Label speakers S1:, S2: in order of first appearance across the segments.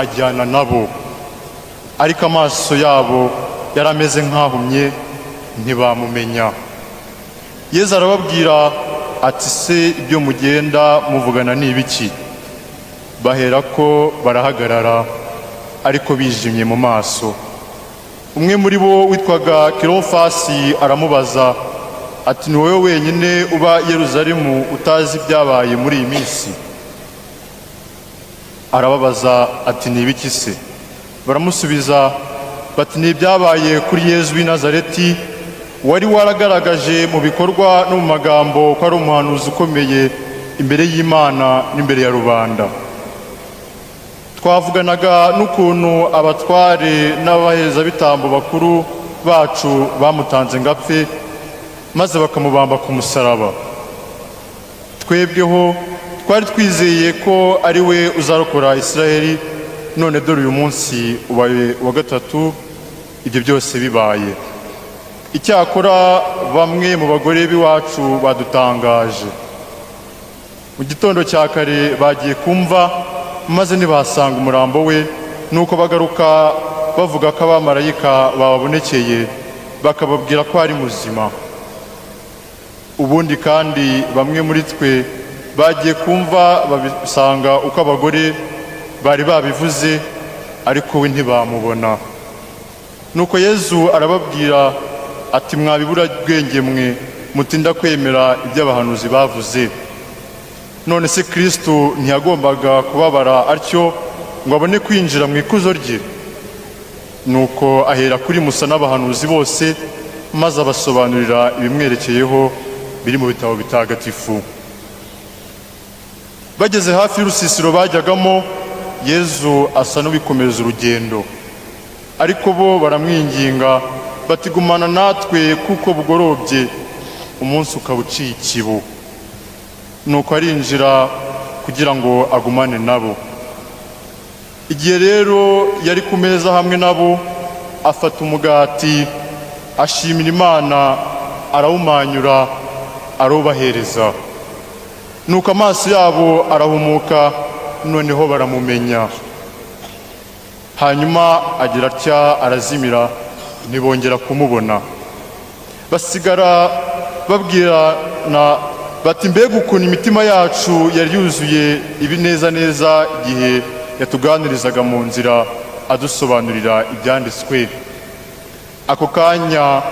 S1: ajyana nabo, ariko amaso yabo yarameze nk'ahumye ntibamumenya. Yesu arababwira ati, se ibyo mugenda muvugana ni ibiki? Baherako barahagarara ariko bijimye mu maso. Umwe muri bo witwaga Kirofasi aramubaza ati, ni wowe wenyine uba i Yerusalemu utazi ibyabaye muri iyi minsi? Arababaza ati, ni ibiki se? Baramusubiza bati, ni ibyabaye kuri Yesu w'i Nazareti, wari waragaragaje mu bikorwa no mu magambo ko ari umuhanuzi ukomeye imbere y'Imana n'imbere ya rubanda. Twavuganaga n'ukuntu abatware n'abaherezabitambo bakuru bacu bamutanze ngo apfe, maze bakamubamba ku musaraba. Twebweho twari twizeye ko ari we uzarokora Isiraheli, none dore uyu munsi ubaye wa gatatu ibyo byose bibaye. Icyakora bamwe mu bagore b'iwacu badutangaje. Mu gitondo cya kare bagiye kumva, maze ntibasanga umurambo we, nuko bagaruka bavuga ko abamarayika bababonekeye bakababwira ko ari muzima. Ubundi kandi bamwe muri twe bagiye kumva babisanga uko abagore bari babivuze, ariko we ntibamubona. Nuko Yesu arababwira ati, mwabibura bwenge mwe mutinda kwemera ibyo abahanuzi bavuze. None se Kristo ntiyagombaga kubabara atyo ngo abone kwinjira mu ikuzo rye? Nuko ahera kuri Musa n'abahanuzi bose, maze abasobanurira ibimwerekeyeho biri mu bitabo bitagatifu. Bageze hafi y'urusisiro bajyagamo, Yesu asa n'ubikomereza urugendo, ariko bo baramwinginga bati, gumana natwe kuko bugorobye, umunsi ukaba uciye ikibu. Nuko arinjira kugira ngo agumane nabo. Igihe rero yari ku meza hamwe nabo, afata umugati, ashimira Imana, arawumanyura, arawubahereza. Nuko amaso yabo arahumuka, noneho baramumenya. Hanyuma agira atya arazimira, ntibongera kumubona. Basigara babwirana bati, mbega ukuntu imitima yacu yari yuzuye ibineza neza igihe yatuganirizaga mu nzira adusobanurira ibyanditswe. Ako kanya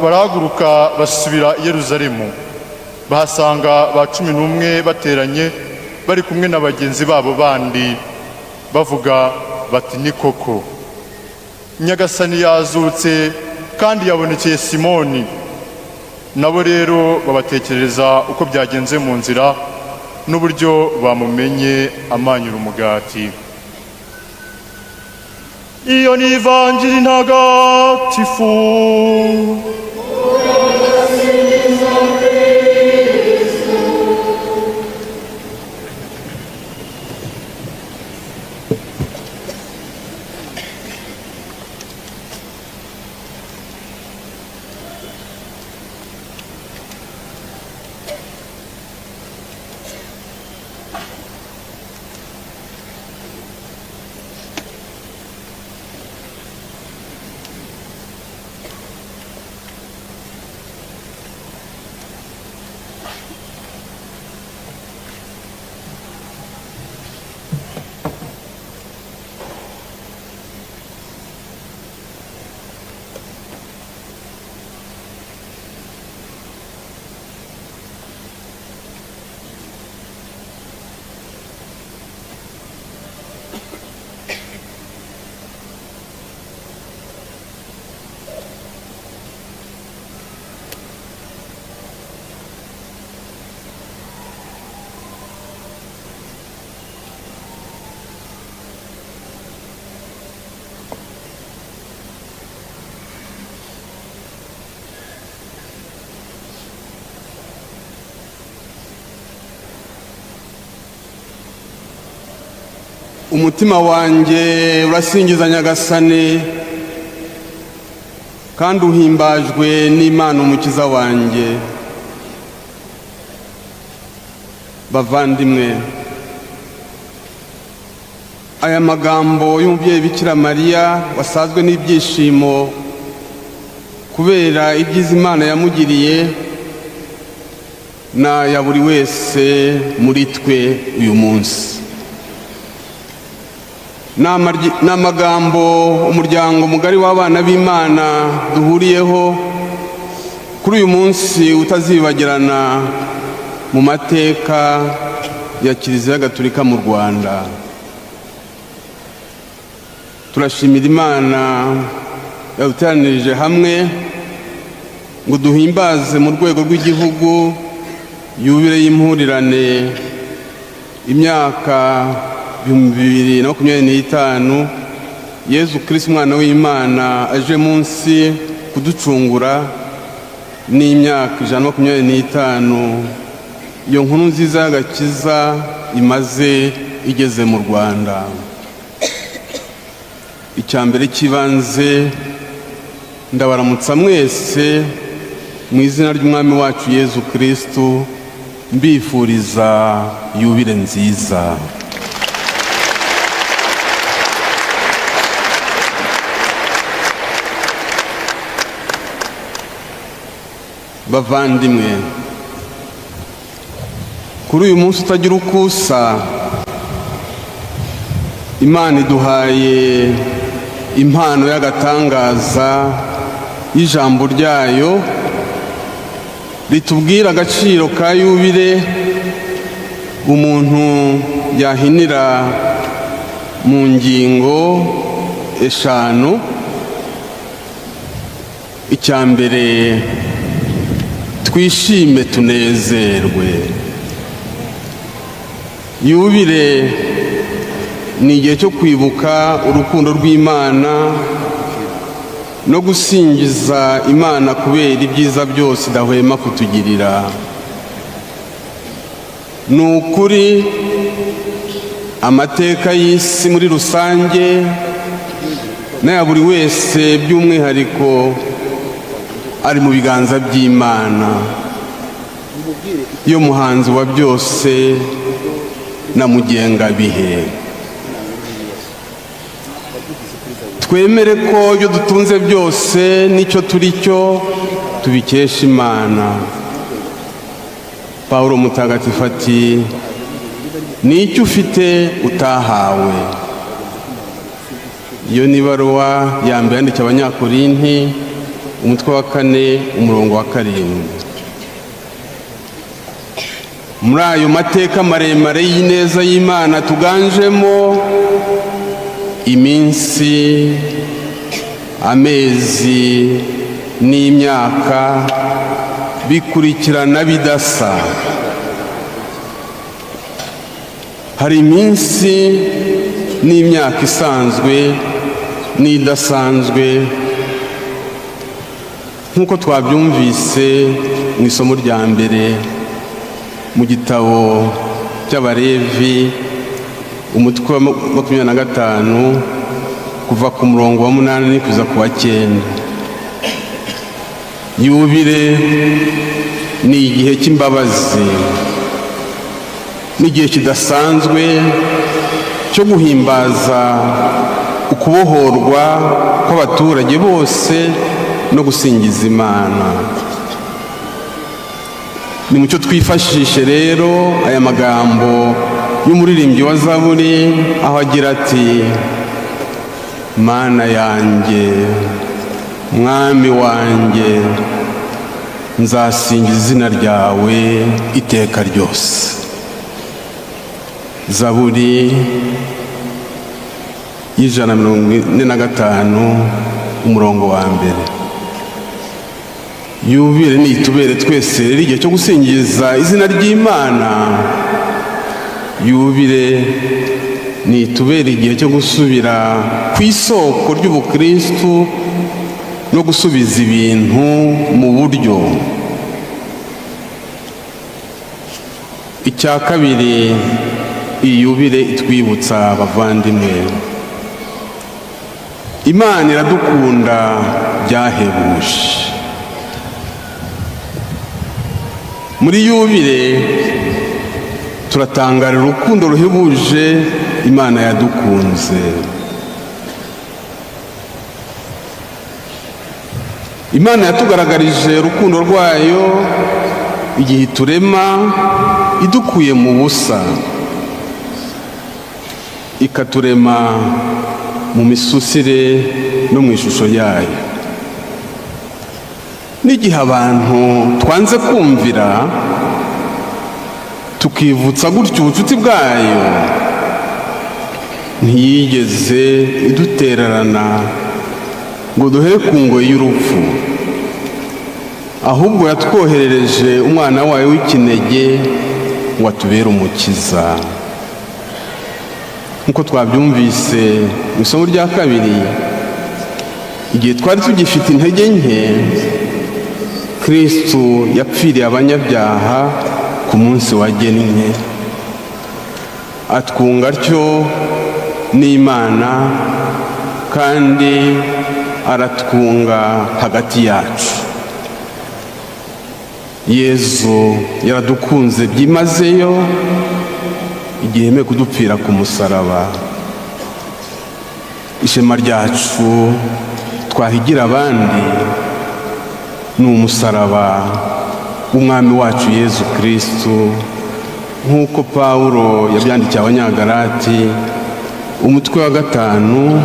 S1: barahaguruka basubira i Yerusalemu. Bahasanga ba 11 bateranye, bari kumwe na bagenzi babo bandi, bavuga bati, ni koko Nyagasani yazutse kandi yabonekeye Simoni. Nabo rero babatekereza uko byagenze mu nzira n'uburyo bamumenye amanyura umugati. Iyo ni ivanjiri ntagatifu.
S2: Umutima wanjye urasingiza Nyagasani, kandi uhimbajwe n'Imana umukiza wanjye. Bavandimwe, aya magambo y'umubyeyi Bikira Mariya wasazwe n'ibyishimo kubera ibyiza Imana yamugiriye, na ya buri wese muri twe uyu munsi. Ni amagambo umuryango mugari w'abana b'Imana duhuriyeho kuri uyu munsi utazibagirana mu mateka ya Kiliziya Gatolika mu Rwanda. Turashimira Imana yaduteranirije hamwe ngo duhimbaze mu rwego rw'igihugu yubile y'impurirane imyaka 2025 Yezu Kristo umwana w'Imana aje munsi kuducungura, n'imyaka 125 iyo nkuru nziza y'agakiza imaze igeze mu Rwanda. Icyambere kibanze ndabaramutsa mwese mu izina ry'umwami wacu Yezu Kristo, mbifuriza yubile nziza. Bavandimwe, kuri uyu munsi utagira uko usa, Imana iduhaye impano y'agatangaza y'ijambo ryayo ritubwira agaciro ka yubile umuntu yahinira mu ngingo 5. Icyambere, twishime tunezerwe. Yubile ni igihe cyo kwibuka urukundo rw'Imana no gusingiza Imana kubera ibyiza byose idahwema kutugirira. Ni ukuri amateka y'isi muri rusange n'aya buri wese by'umwihariko ari mu biganza by'Imana, yo muhanzi wa byose na mugengabihe. Twemere ko ibyo dutunze byose n'icyo turi cyo tubikesha Imana. Pawulo mutagatifu ati, n'icyo ufite utahawe. Iyo ni ibaruwa ya mbere yandikiwe Abanyakorinti, umutwe wa 4 umurongo wa 7. Muri ayo mateka maremare y'ineza y'Imana tuganjemo, iminsi, amezi n'imyaka bikurikirana bidasa. Hari iminsi n'imyaka isanzwe n'idasanzwe, nk'uko twabyumvise mu isomo rya mbere mu gitabo cy'Abalevi umutwe wa 25 kuva ku murongo wa 8 kuza ku wa 9. Yubile ni igihe cy'imbabazi, ni igihe kidasanzwe cyo guhimbaza ukubohorwa kw'abaturage bose no gusingiza Imana. Ni mucyo twifashishe rero aya magambo y'umuririmbyi wa Zaburi aho agira ati, Mana yanjye, Mwami wanjye, nzasingiza izina ryawe iteka ryose. Zaburi 145 umurongo wa 1. Yubile ni itubere twese rero igihe cyo gusingiza izina ry'Imana. Yubile ni itubere igihe cyo gusubira ku isoko ry'ubukristu no gusubiza ibintu mu buryo. Icya kabiri, iyubile itwibutsa bavandimwe, Imana iradukunda byahebuje. Muri yubile turatangarira urukundo ruhebuje Imana yadukunze. Imana yatugaragarije urukundo rwayo igihe iturema idukuye mu busa, ikaturema mu misusire no mu ishusho yayo. N'igihe abantu twanze kumvira tukivutsa gutyo ubucuti bwayo, ntiyigeze idutererana ngo duhere ku ngoyi y'urupfu, ahubwo yatwoherereje umwana wayo w'ikinege ngo atubere umukiza. Nk'uko twabyumvise mu isomo rya kabiri, igihe twari tugifite intege nke, Kristo yapfiriye abanyabyaha ku munsi wagennye, atwunga atyo n'Imana kandi aratwunga hagati yacu. Yezu yaradukunze byimazeyo igihe yemeye kudupfira ku musaraba. Ishema ryacu twahigira abandi ni umusaraba w'umwami wacu Yezu Kristo, nk'uko Pawulo yabyandikiye Abanyagalati umutwe wa 5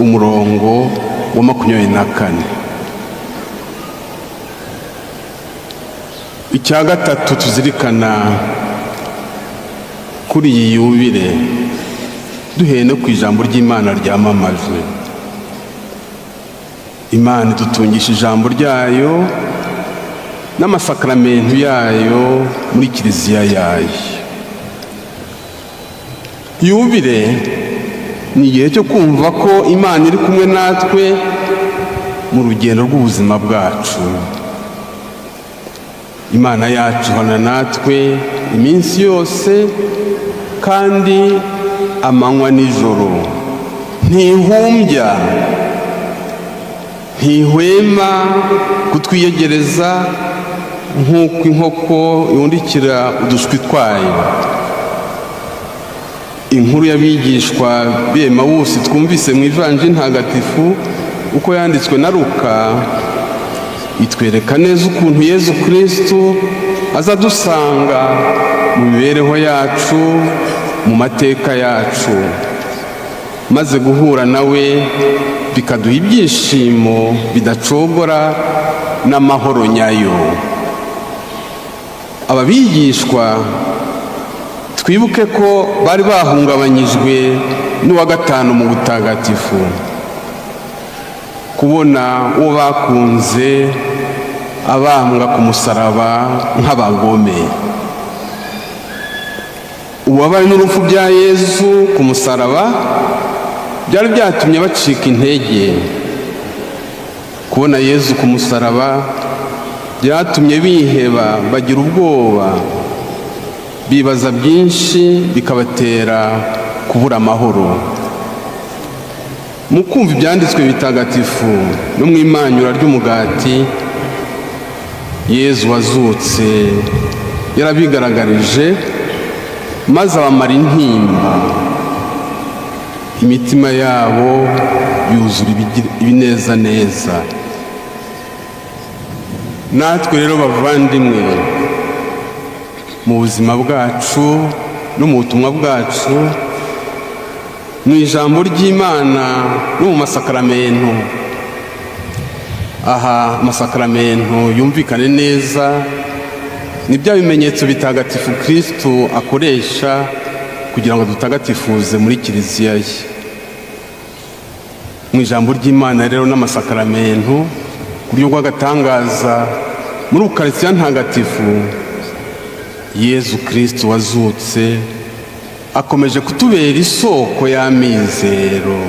S2: umurongo wa 24. Icya gatatu tuzirikana kuri iyi yubile, duheye no ku ijambo ry'Imana ryamamajwe. Imana idutungisha ijambo ryayo n'amasakaramentu yayo muri kiliziya yayo. Yubile ni igihe cyo kumva ko Imana iri kumwe natwe mu rugendo rw'ubuzima bwacu. Imana yacu ihorana natwe iminsi yose kandi amanywa n'ijoro, ntihumbya, ntihwema kutwiyegereza nk'uko inkoko yundikira udushwi twayo. Inkuru y'abigishwa b'Emawusi twumvise mu Ivanjili ntagatifu uko yanditswe na Luka, itwereka neza ukuntu Yezu Kristo aza dusanga mu mibereho yacu, mu mateka yacu, maze guhura nawe bikaduha ibyishimo bidacogora n'amahoro nyayo. Aba bigishwa twibuke ko bari bahungabanyijwe n'uwa gatanu mu butagatifu, kubona uwo bakunze abambwa ku musaraba nk'abagome. Ububabare n'urupfu bya Yezu ku musaraba byari byatumye bacika intege. Kubona Yezu ku musaraba byatumye biheba, bagira ubwoba, bibaza byinshi, bikabatera kubura amahoro. Mu kumva ibyanditswe bitagatifu no mu imanyura ry'umugati, Yezu wazutse yarabigaragarije, maze abamara intimba. Imitima yabo yuzura ibinezaneza. Natwe rero bavandimwe, mu buzima bwacu no mu butumwa bwacu, mu ijambo ry'Imana no mu masakaramentu, aha amasakaramentu yumvikane neza, ni bya bimenyetso bitagatifu Kristo akoresha kugira ngo dutagatifuze muri kiliziya ye. Mu ijambo ry'Imana rero n'amasakaramentu ku buryo bw'agatangaza, muri Ukaristiya ntagatifu, Yezu Kristo wazutse akomeje kutubera isoko y'amizero,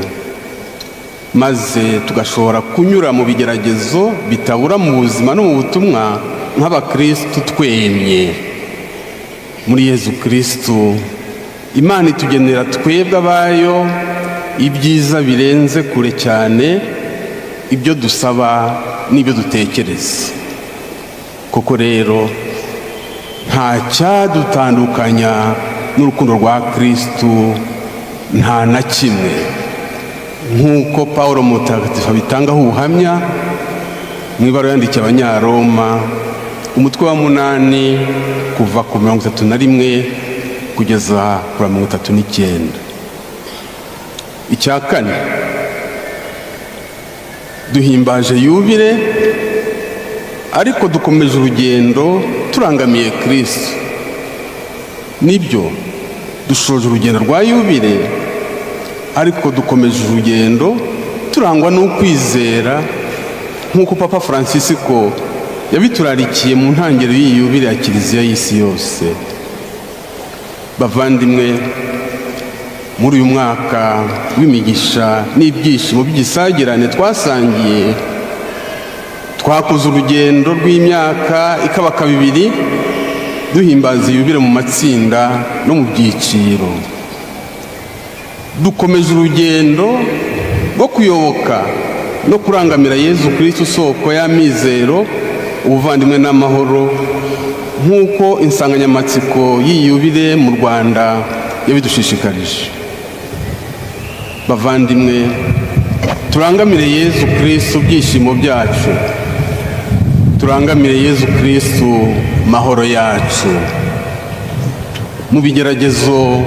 S2: maze tugashobora kunyura mu bigeragezo bitabura mu buzima no mu butumwa nk'abakristo twemye. Muri Yezu Kristo Imana itugenera twebwe abayo ibyiza birenze kure cyane ibyo dusaba n'ibyo dutekereza. Koko rero nta cyadutandukanya n'urukundo rwa Kristo nta na kimwe, nk'uko Pawulo mutagatifu abitangaho ubuhamya mu ibaruwa yandikiye Abanyaroma umutwe wa 8 kuva ku 31 kugeza ku 39. Icya kane, duhimbaje yubile ariko dukomeje urugendo turangamiye Kristo. Nibyo, dushoje urugendo rwa yubile ariko dukomeje urugendo turangwa n'ukwizera, nk'uko Papa Francisco yabiturarikiye mu ntangiriro y'iyi yubile ya Kiliziya y'isi yose. Bavandimwe, muri uyu mwaka w'imigisha n'ibyishimo by'igisagirane twasangiye, twakoze urugendo rw'imyaka ikabaka 2 duhimbaza yubile mu matsinda no mu byiciro. Dukomeje urugendo rwo kuyoboka no kurangamira Yezu Kristo, soko y'amizero, ubuvandimwe n'amahoro, nk'uko insanganyamatsiko y'iyi yubile mu Rwanda yabidushishikarije. Bavandimwe, turangamire Yezu Kristo byishimo byacu, turangamire Yezu Kristo mahoro yacu. Mu bigeragezo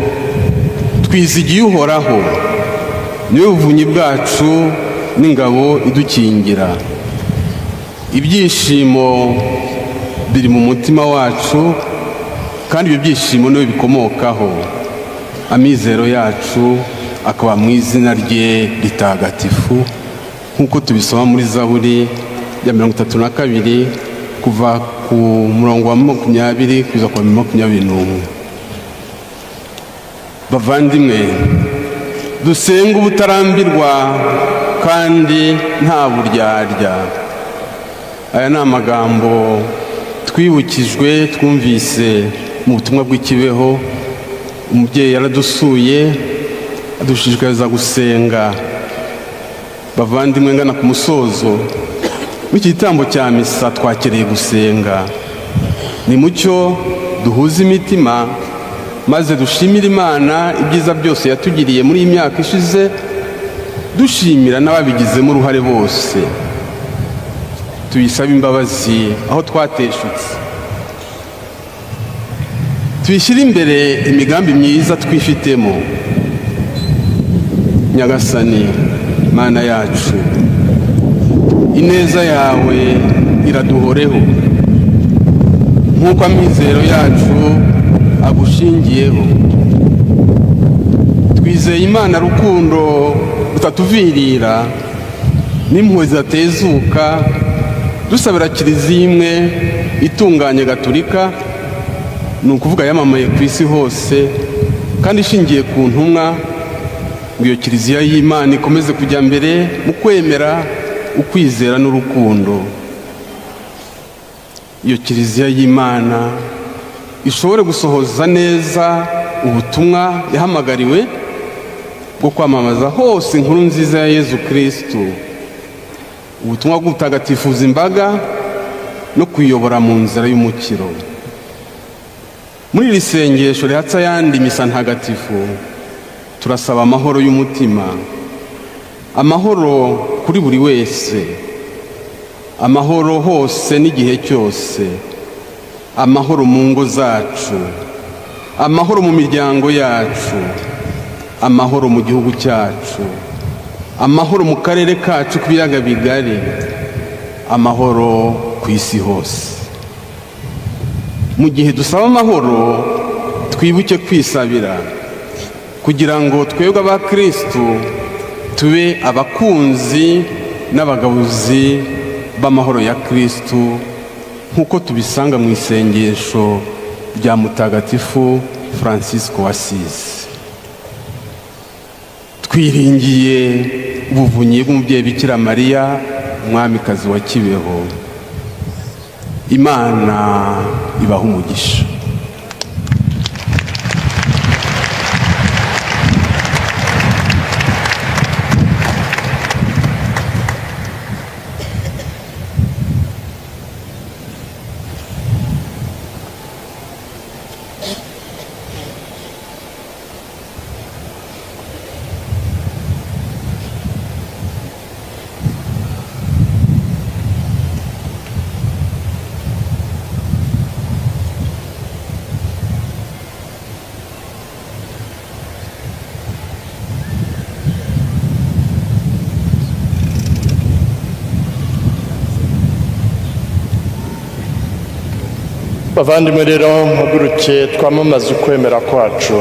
S2: twizigiye uhoraho, niwe buvunyi bwacu n'ingabo idukingira. Ibyishimo biri mu mutima wacu, kandi ibyo byishimo niwe bikomokaho. Amizero yacu akaba mu izina rye ritagatifu, nk'uko tubisoma muri Zaburi ya 32 kuva ku murongo wa 20 kugeza ku 21. Bavandimwe, dusenga ubutarambirwa kandi nta buryarya. Aya ni amagambo twibukijwe, twumvise mu butumwa bw'ikibeho. Umubyeyi yaradusuye adushishikariza gusenga. Bavandimwe, ngana ku musozo w'iki gitambo cya misa twakereye gusenga. Ni mucyo duhuza imitima maze dushimira Imana ibyiza byose yatugiriye muri iyi myaka ishize, dushimira n'ababigizemo uruhare bose. Tuyisaba imbabazi aho twateshutse, tuyishyire imbere imigambi myiza twifitemo. Nyagasani Mana yacu, ineza yawe iraduhoreho, nk'uko amizero yacu agushingiyeho. Twizeye Imana rukundo rutatuvirira n'impuhwe zidatezuka, dusabira Kiliziya imwe itunganye gatolika, ni ukuvuga yamamaye ku isi hose kandi ishingiye ku ntumwa, ngo iyo Kiliziya y'Imana ikomeze kujya mbere mu kwemera, ukwizera n'urukundo. Iyo Kiliziya y'Imana ishobore gusohoza neza ubutumwa yahamagariwe bwo kwamamaza hose inkuru nziza ya Yezu Kristo, ubutumwa bwo gutagatifuza imbaga no kuyobora mu nzira y'umukiro. Muri iri sengesho rihatse ayandi misa ntagatifu, turasaba amahoro y'umutima, amahoro kuri buri wese, amahoro hose n'igihe cyose, amahoro mu ngo zacu, amahoro mu miryango yacu, amahoro mu gihugu cyacu, amahoro mu karere kacu k'ibiyaga bigari, amahoro ku isi hose. Mu gihe dusaba amahoro, twibuke kwisabira kugira ngo twebwe abakristo tube abakunzi n'abagabuzi b'amahoro ya Kristo, nk'uko tubisanga mu isengesho rya Mutagatifu Francisco w'Asizi. Twiringiye ubuvunyi bw'umubyeyi Bikira Mariya, umwamikazi wa Kibeho. Imana ibaha umugisha.
S3: bavandimwe rero muhaguruke twamamaze ukwemera kwacu.